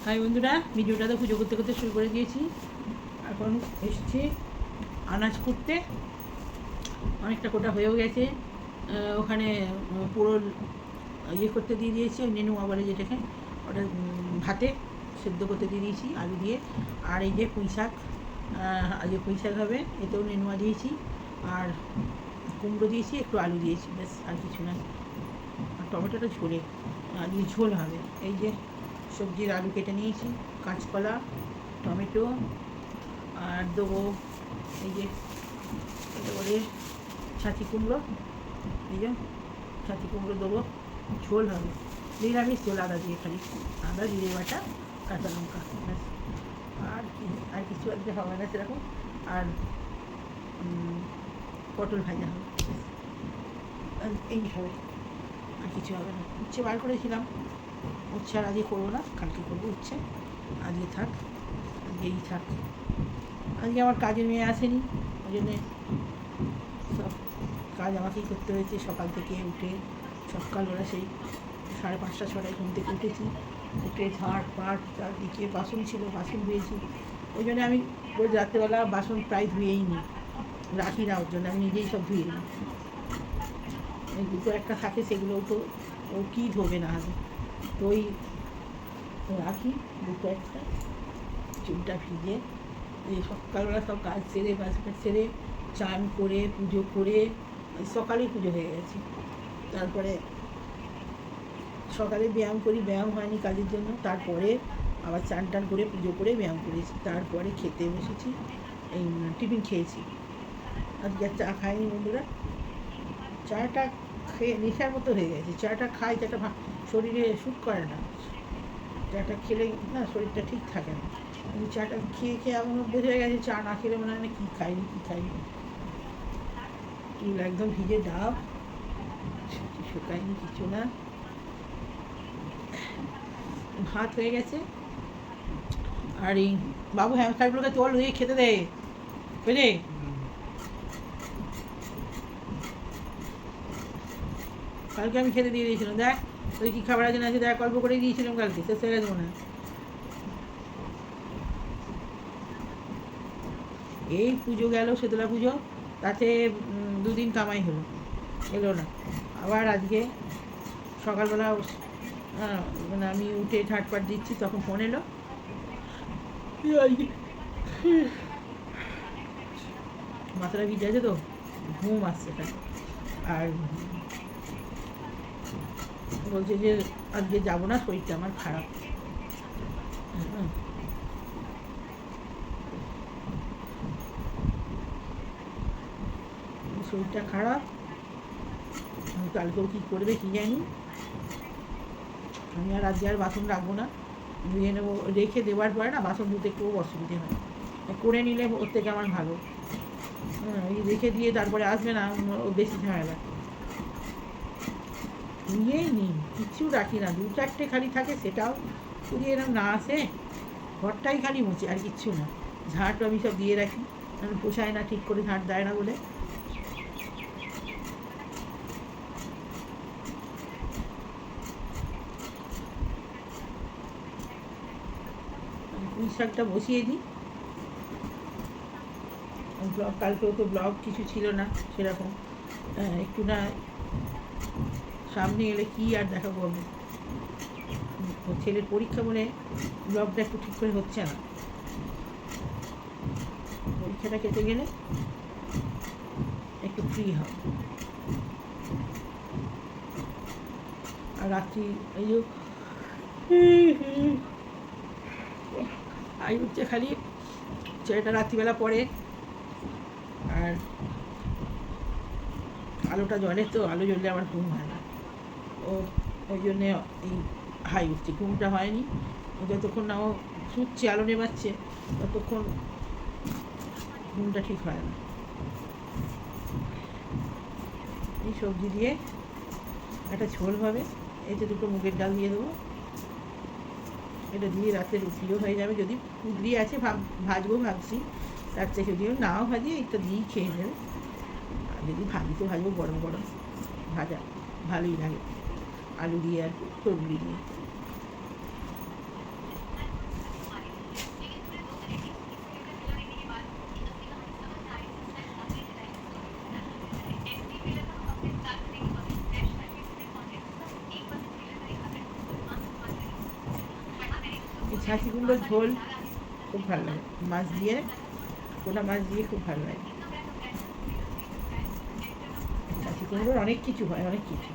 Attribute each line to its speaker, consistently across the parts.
Speaker 1: High বন্ধুরা, ভিডিওটা তো পুজো করতে করতে শুরু করে দিয়েছি। এখন এসছি আনাজ করতে। অনেকটা কোটা হয়েও গেছে। ওখানে পুরো ইয়ে করতে দিয়ে দিয়েছি, ওই নেনুয়া বলে যেটাকে, ওটা ভাতে সেদ্ধ করতে দিয়ে দিয়েছি আলু দিয়ে। আর এই যে পুঁই শাক, আজকে পুঁই শাক হবে, এতেও নেনুয়া দিয়েছি, আর কুমড়ো দিয়েছি, একটু আলু দিয়েছি, ব্যাস, আর কিছু না। আর টমেটোটা ঝোলে, আজকে ঝোল হবে। এই যে সবজির আলু কেটে নিয়েছি, কাঁচকলা, টমেটো, আর দেবো এই যে এটা বলে ছাঁচি কুমড়ো। এই যে ছাঁচি কুমড়ো দেবো, ঝোল হবে, নিরামিষ ঝোল, আদা দিয়ে, খালি আদা, জিরে বাটা, কাঁচা লঙ্কা, ব্যাস। আর কিছু আজকে হবে না সেরকম। আর পটল ভাজা হবে, এই হবে, আর কিছু হবে না। উচ্ছে বার করেছিলাম, উচ্ছে আর আজকে করবো না, কালকে করবো উচ্ছে। আজকে থাক, আজকেই থাক। আজকে আমার কাজের মেয়ে আসেনি, ওই জন্যে সব কাজ আমাকেই করতে হয়েছে। সকাল থেকে উঠে সকালবেলা সেই 5:30 6টায় ঘুম থেকে উঠেছি, উঠে ঝাড় পাট চারদিকে বাসন ছিল, বাসন ধুয়েছি। ওই জন্য আমি রোজ রাত্রেবেলা বাসন প্রায় ধুয়েই নিই, রাখি না, ওর জন্য আমি নিজেই সব ধুয়ে নিই। এই দুটো একটা থাকে, সেগুলোও তো ও কী ধোবে না হবে, তো ওই রাখি দুটো একটা, চুলটা ভিজে। এই সকালবেলা সব কাজ সেরে, বাসকাজ সেরে, চান করে, পুজো করে, সকালেই পুজো হয়ে গেছে। তারপরে সকালে ব্যায়াম করি, ব্যায়াম হয়নি কাজের জন্য, তারপরে আবার চান টান করে পুজো করে ব্যায়াম করেছি, তারপরে খেতে বসেছি, এই টিফিন খেয়েছি। আজকে আর চা খাইনি বন্ধুরা, চাটা খেয়ে নেশার মতো হয়ে গেছে। চাটা খাই, চাটা শরীরে শ্যুট করে না, চাটা খেলে না শরীরটা ঠিক থাকে না। কিন্তু চাটা খেয়ে খেয়ে এমন অভ্যেস হয়ে গেছে, চা না খেলে মনে হয় না কী খাইনি। চুল একদম ভিজে ডাব, শুকায়নি কিছু না। ভাত হয়ে গেছে, আর এই বাবু হ্যামস্টারগুলোকে তোল, দিয়ে খেতে দে, বুঝলি? কালকে আমি খেতে দিয়ে দিয়েছিলাম, দেখ ওই কী খাবার আছে না আছে, দেখ অল্প করেই দিয়েছিলাম কালকে, শেষ হয়ে গেছে মনে হয়। এই পুজো গেল, শীতলা পুজো, তাতে 2 দিন কামাই হলো, এলো না। আবার আজকে সকালবেলা মানে আমি উঠে ঝাটপাট দিচ্ছি, তখন ফোন এলো। মাথাটা ভিজে আছে তো, ঘুম আসছে তাই। আর বলছে যে আজকে যাবো না, শরীরটা আমার খারাপ। শরীরটা খারাপ, কালকেও কী করবে কী জানি। আমি আর আজকে আর বাসন রাখবো না, ধুয়ে নেবো। রেখে দেওয়ার পরে না বাসন ধুতে খুব অসুবিধে হয়, করে নিলে ওর থেকে আমার ভালো। ওই রেখে দিয়ে তারপরে আসবে না, ও বেশি ঝামেলা। ধুয়েই নিই, কিচ্ছু রাখি না, 2-4টে খালি থাকে, সেটাও যদি এরকম না আসে, ঘরটাই খালি মুছে, আর কিচ্ছু না। ঝাঁট আমি সব দিয়ে রাখি, পোষায় না, ঠিক করে ঝাঁট দেয় না বলে। পুঁই শাকটা বসিয়ে দিই। ব্লগ কালকেও তো ব্লগ কিছু ছিল না সেরকম, একটু না সামনে এলে কী আর দেখাবো আমি। ছেলের পরীক্ষা বলে ব্লগটা একটু ঠিক করে হচ্ছে না, পরীক্ষাটা কেটে গেলে একটু ফ্রি হবে। আর রাত্রি এই যে আই উঠছে খালি, ছেলেটা রাত্রিবেলা পড়ে, আর আলোটা জ্বলে তো, আলো জ্বললে আমার ঘুম হয় না, ও ওই জন্যে এই হাই উঠছে, ঘুমটা হয়নি। যতক্ষণ না ও শুচ্ছে, আলো নেবাচ্ছে, ততক্ষণ ঘুমটা ঠিক হয় না। এই সবজি দিয়ে একটা ঝোল হবে, এই যে 2টো মুগের ডাল দিয়ে দেবো, এটা দিয়ে রাতে রুটিও হয়ে যাবে। যদি কুদরি আছে ভাজবো ভাবছি, রাত্রে যদিও নাও ভাজি, এটা দিয়েই খেয়ে নেবে। আর যদি ভাজি তো ভাজবো গরম গরম, ভাজা ভালোই লাগে, আলু দিয়ে আর তরুলি দিয়ে। ছাঁচি কুমড়োর ঝোল খুব ভালো লাগে, মাছ দিয়ে, গোটা মাছ দিয়ে খুব ভালো লাগে। ছাঁচি কুমড়োর অনেক কিছু হয়, অনেক কিছু।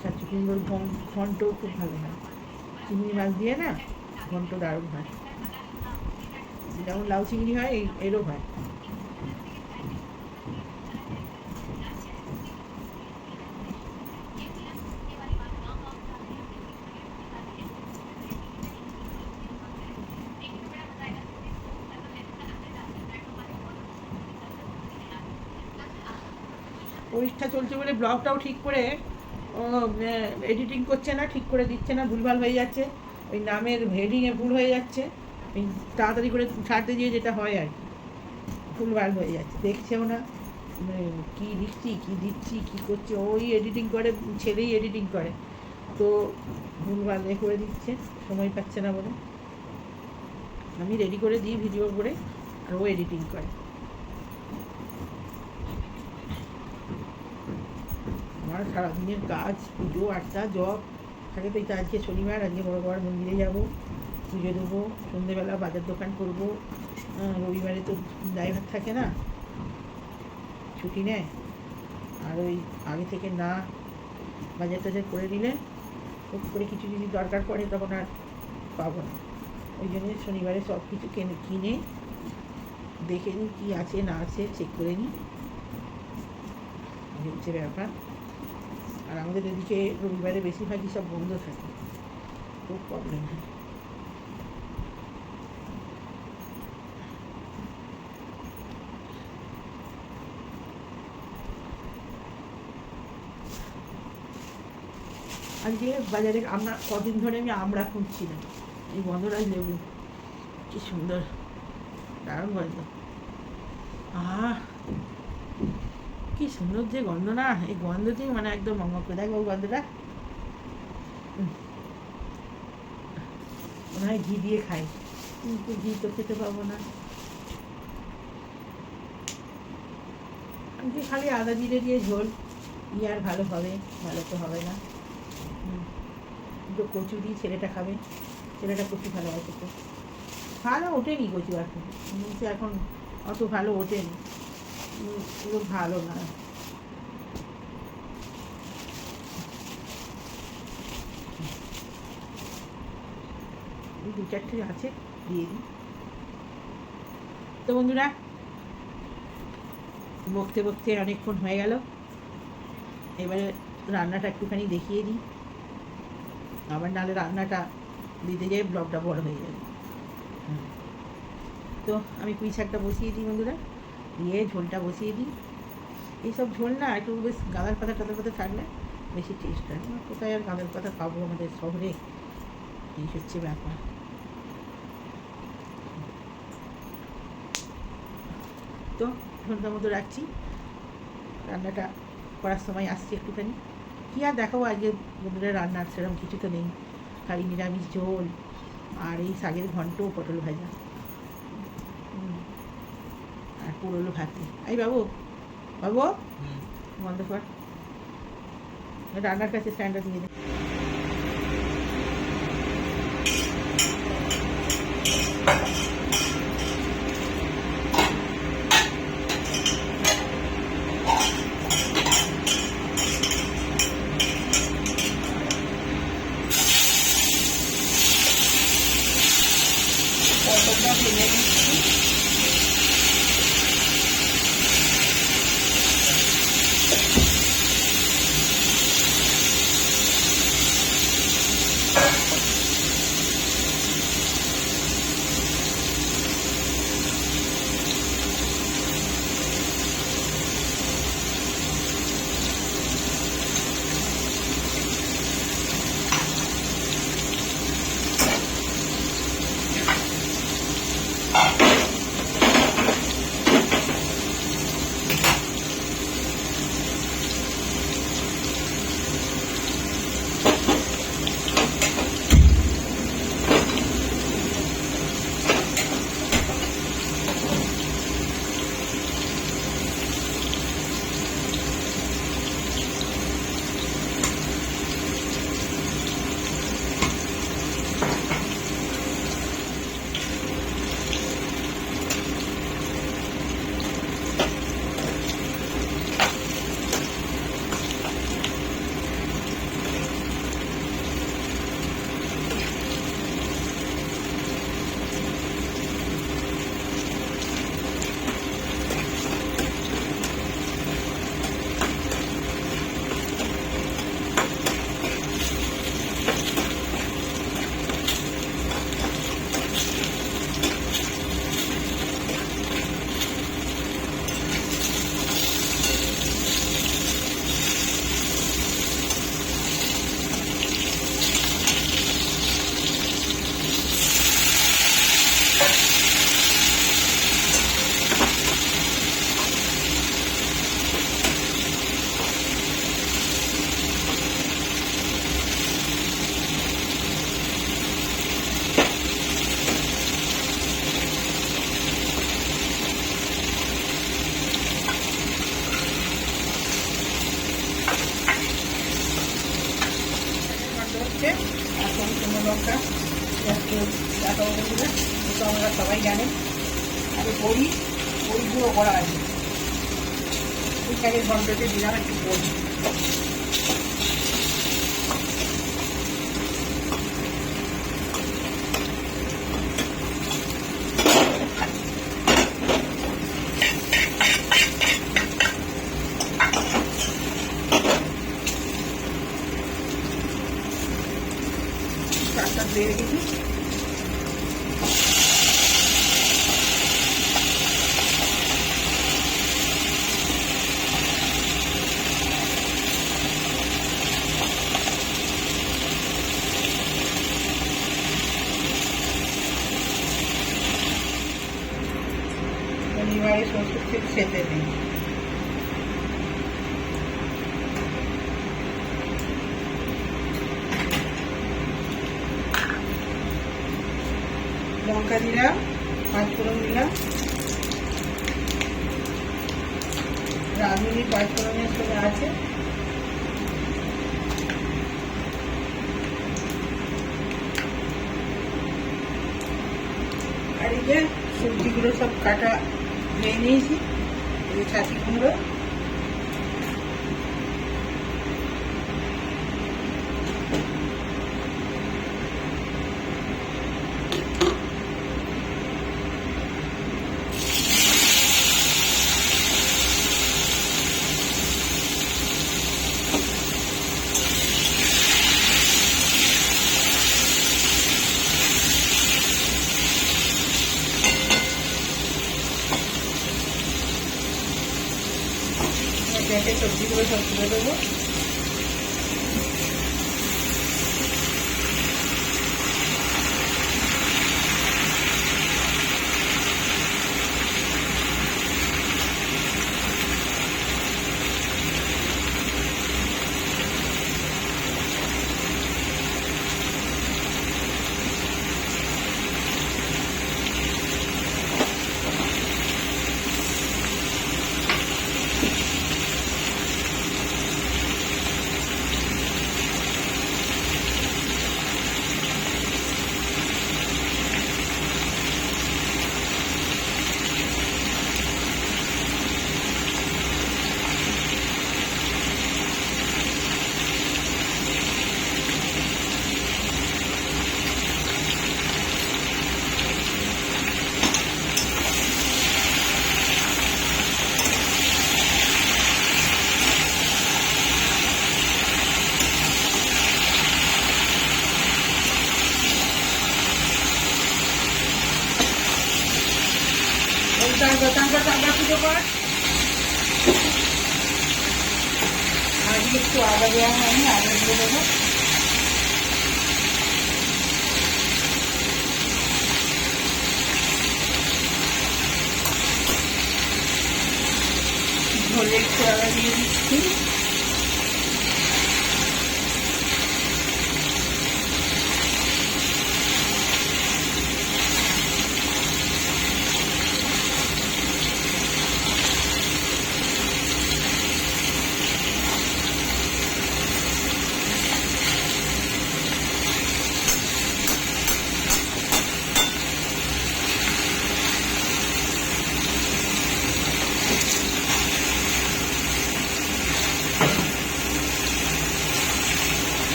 Speaker 1: ছাঁচি কুমড়োর ঘন্টও খুব ভালো হয়, চিংড়ি মাছ দিয়ে না, ঘন্ট দারুণ হয়। যেমন লাউ চিংড়ি হয়, এরও হয়। পরীক্ষা চলছে বলে ব্লগটাও ঠিক করে এডিটিং করছে না, ঠিক করে দিচ্ছে না, ভুলভাল হয়ে যাচ্ছে, ওই নামের হেডিংয়ে ভুল হয়ে যাচ্ছে, ওই তাড়াতাড়ি করে ছাড়তে গিয়ে যেটা হয় আর কি, ভুলভাল হয়ে যাচ্ছে, দেখছেও না কী লিখছি, কী দিচ্ছি, কী করছি, ওই এডিটিং করে, ছেলেই এডিটিং করে, তো ভুলভাল করে দিচ্ছে, সময় পাচ্ছে না বলে। আমি রেডি করে দিই ভিডিও করে, আর ও এডিটিং করে। আমার সারাদিনের কাজ, পুজো আটটা জব থাকে, তো এটা আজকে শনিবার, আজকে বড় বড় মন্দিরে যাব, পুজো দেবো, সন্ধ্যেবেলা বাজার দোকান করব, রবিবারে তো ড্রাইভার থাকে না, ছুটি নেয়, আর ওই আগে থেকে না বাজার টাজার করে নিলে হুট করে কিছু যদি দরকার পড়ে তখন আর পাবো না, ওই জন্য শনিবারে সব কিছু কিনে দেখে নিই কী আছে না আছে, চেক করে নিই, হচ্ছে ব্যাপার। আর আমাদের এদিকে রবিবারে বেশিরভাগই সব বন্ধ থাকে, খুব প্রবলেম হয়। আজকে বাজারে আমরা কদিন ধরে আমি আমড়া খুঁজছিলাম, এই গন্ধরাজ লেবু, কি সুন্দর, দারুণ গন্ধ, কি সুন্দর যে গন্ধ না, এই গন্ধতেই মানে একদম মঙ্গল করে। দেখো গন্ধটা, মনে হয় ঘি দিয়ে খাই, কিন্তু ঘি তো খেতে পাবো না, আমি খালি আদা জিরে দিয়ে ঝোল, আর ভালো হবে, ভালো তো হবে না। দুটো কচু দিই, ছেলেটা খাবে, ছেলেটা কচু ভালোবাসে, তো ভালো ওঠেনি কচু এখন, নিচে এখন অত ভালো ওঠেনি, এগুলো ভালো না। দু চারটে আছে, দিয়ে দিই। তো বন্ধুরা, বকতে বকতে অনেকক্ষণ হয়ে গেল, এবারে রান্নাটা একটুখানি দেখিয়ে দিই, আবার নাহলে রান্নাটা দিতে যেয়ে ব্লগটা বড় হয়ে যাবে। তো আমি পুঁই শাকটা বসিয়ে দিই বন্ধুরা, দিয়ে ঝোলটা বসিয়ে দিই। এইসব ঝোল না একটু বেশ গাঁদার পাতা টাদার পাতা থাকলে বেশি টেস্ট হয়, কোথায় আর গাঁদার পাতা পাবো আমাদের শহরে, এই হচ্ছে ব্যাপার। তো ঝোলটার মতো রাখছি, রান্নাটা করার সময় আসছি একটুখানি, কী আর দেখাবো আজকে বন্ধুরা, রান্নার সেরকম কিছু তো নেই, খালি নিরামিষ ঝোল আর এই শাকের ঘন্ট, পটল ভাজা, আর পুরোলো ভাতে। এই বাবু, বাবু বন্ধ কর, রান্নার কাছে স্ট্যান্ডটা দিয়ে দে। পটলটা ভেঙে দিচ্ছি, হচ্ছে, এখন শুকনো লঙ্কা দেখাবো বন্ধুরা, তো আমরা সবাই জানেন। আগে বড়িগুলো করা আছে, ঠিক আছে, ঘন্টাতে দিলাম একটু বড়ি। শাকটা ধুয়ে রেখেছি। এবারে সরষের তেল সেঁতে দিই। লঙ্কা দিলাম, 5 ফোড়ন দিলাম, রাঁধুনি 5 ফোড়নের সঙ্গে আছে। আর এই যে সবজিগুলো সব কাটা ধুয়ে নিয়েছি, এই ছাঁচি কুমড়ো, একে সবজিগুলো সব তুলে দেবো। পুজো কর, আজকে একটু আদা দেওয়া হয়নি, আদা দিয়ে দেবো। ঝোলে একটু আদা দিয়ে দিচ্ছি।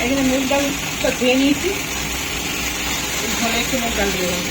Speaker 1: এখানে মুগ ডালটা ধুয়ে নিয়েছি, ঘরে একটু মুগ ডাল দিয়ে দেবো।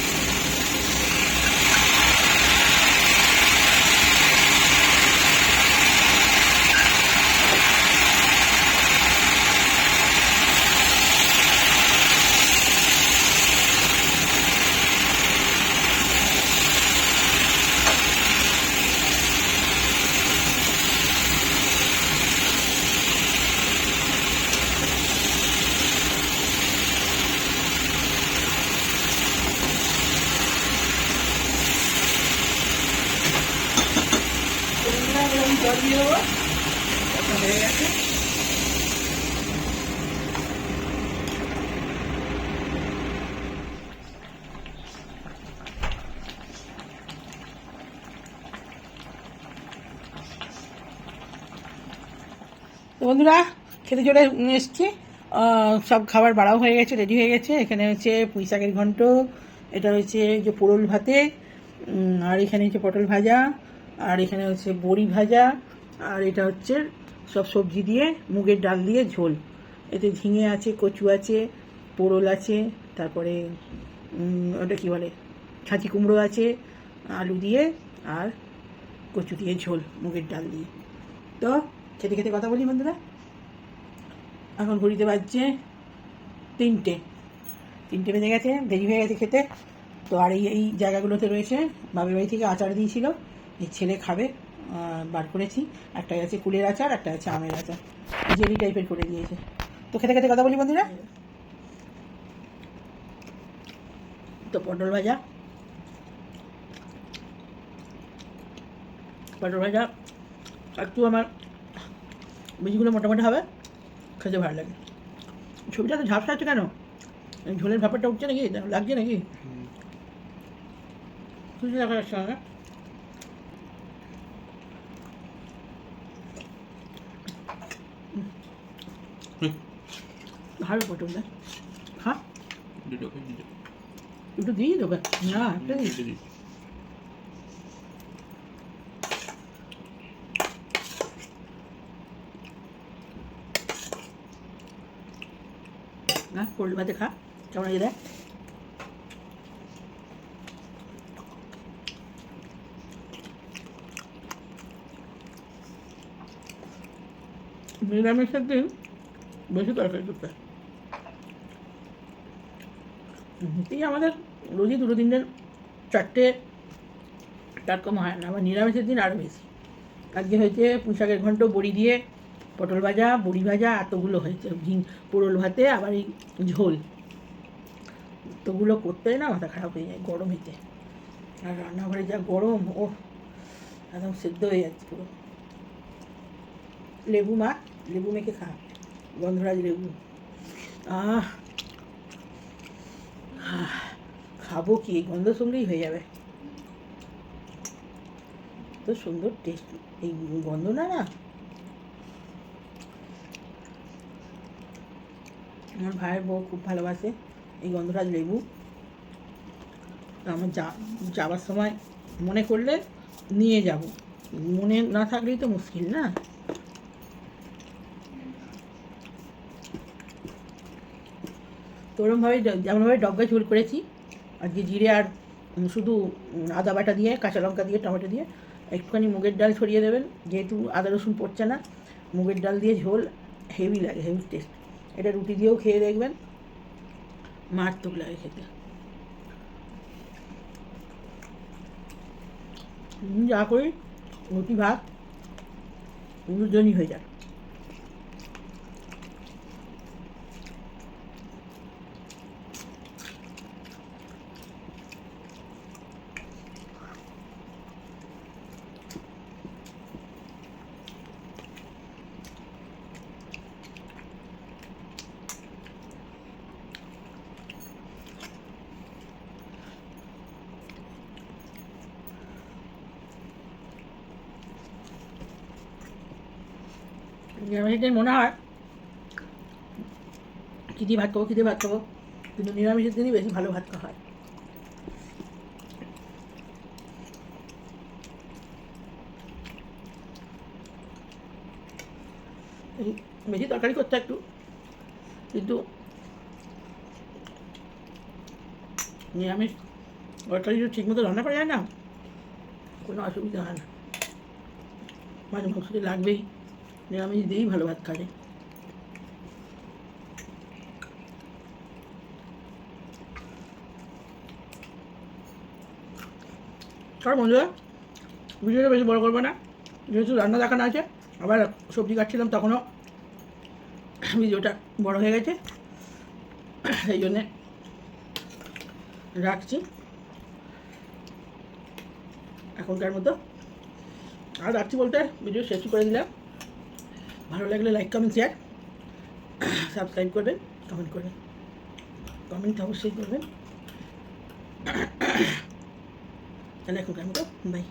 Speaker 1: জল দিয়ে দেবো, হয়ে গেছে। বন্ধুরা খেতে চলে এসছি, সব খাবার বাড়াও হয়ে গেছে, রেডি হয়ে গেছে। এখানে হচ্ছে পুঁই শাকের ঘন্ট, এটা হচ্ছে যে পোড়ল ভাতে, আর এখানে হচ্ছে পটল ভাজা, আর এখানে হচ্ছে বড়ি ভাজা, আর এটা হচ্ছে সব সবজি দিয়ে মুগের ডাল দিয়ে ঝোল। এতে ঝিঙে আছে, কচু আছে, পোড়ল আছে, তারপরে ওটা কী বলে ছাঁচি কুমড়ো আছে, আলু দিয়ে আর কচু দিয়ে ঝোল মুগের ডাল দিয়ে। তো খেতে খেতে কথা বলি বন্ধুরা। এখন ঘড়িতে বাজছে 3টে বেজে গেছে, দেরি হয়ে গেছে খেতে। তো আর এই জায়গাগুলোতে রয়েছে বাপের বাড়ি থেকে আচার দিয়েছিল, এই ছেলে খাবে, বার করেছি। একটা আছে কুলের আচার, একটা আছে আমের আচার, জেলি টাইপের করে দিয়েছে। তো খেতে খেতে কথা বলি বন্ধুরা। তো পটল ভাজা একটু আমার বীজগুলো মোটামুটি হবে, খেতে ভালো লাগে। ছবিটা তো ঝাপসা আছে কেন? ঝোলের ব্যাপারটা উঠছে নাকি, লাগছে নাকি? খুশি দেখা যাচ্ছে না। ভালো পটল না, হ্যাঁ একটু দিই তোকে, না একটা দিই। না পোড়ল ভাতে খা, কেমন লাগে দেখ। নিরামিষের দিন বেশি তরকারি করতে এই আমাদের রোজই 2-3 4টে তার কম হয় না, আবার নিরামিষের দিন আরও বেশি। আজকে হয়েছে পুঁই শাকের ঘন্ট, বড়ি দিয়ে পটল ভাজা, বড়ি ভাজা, এতগুলো হয়েছে। পোড়ল ভাতে আবার এই ঝোল, তোগুলো করতে না মাথা খারাপ হয়ে যায় গরম হয়েছে। আর রান্নাঘরে যা গরম, ও একদম সেদ্ধ হয়ে যাচ্ছে পুরো। লেবু মেখে খা, গন্ধরাজ লেবু। খাবো কি, গন্ধ শুনলেই হয়ে যাবে, তো সুন্দর টেস্ট এই গন্ধ না। আমার ভাইয়ের বউ খুব ভালোবাসে এই গন্ধরাজ লেবু। আমার যাবার সময় মনে করলে নিয়ে যাব, মনে না থাকলেই তো মুশকিল না। তো ওরমভাবে যেমনভাবে ডগা ঝোল করেছি আজকে, জিরে আর শুধু আদা বাটা দিয়ে, কাঁচা লঙ্কা দিয়ে, টমেটো দিয়ে, একটুখানি মুগের ডাল ছড়িয়ে দেবেন, যেহেতু আদা রসুন পড়ছে না। মুগের ডাল দিয়ে ঝোল হেভি লাগে, হেভি টেস্ট। এটা রুটি দিয়েও খেয়ে দেখবেন, মারাত্মক লাগে খেতে। যা করি রুটি ভাত দুজনই হয়ে যায়। নিরামিষের মনে হয় খিদে ভাত খাবো, কিন্তু নিরামিষের দিনই বেশি ভালো ভাত খাওয়া হয়। বেশি তরকারি করতে একটু, কিন্তু নিরামিষ তরকারি যদি ঠিক মতো রান্না করা যায় না, কোনো অসুবিধা হয় না। মাছ মাংস লাগবেই, নিরামিষ দিয়েই ভালো ভাত খাবে। আর বন্ধুরা ভিডিওটা বেশি বড় করবো না, যেহেতু রান্না দেখানো আছে, আবার সবজি কাটছিলাম তখনও ভিডিওটা বড় হয়ে গেছে, সেই জন্যে রাখছি এখনকার মতো। আর রাখছি বলতে ভিডিও শেষ করে দিলাম। ভালো লাগলে লাইক, কমেন্ট, শেয়ার, সাবস্ক্রাইব করবেন, কমেন্ট করবেন, কমেন্ট অবশ্যই করবেন। তাহলে এখনকার মতো বাই।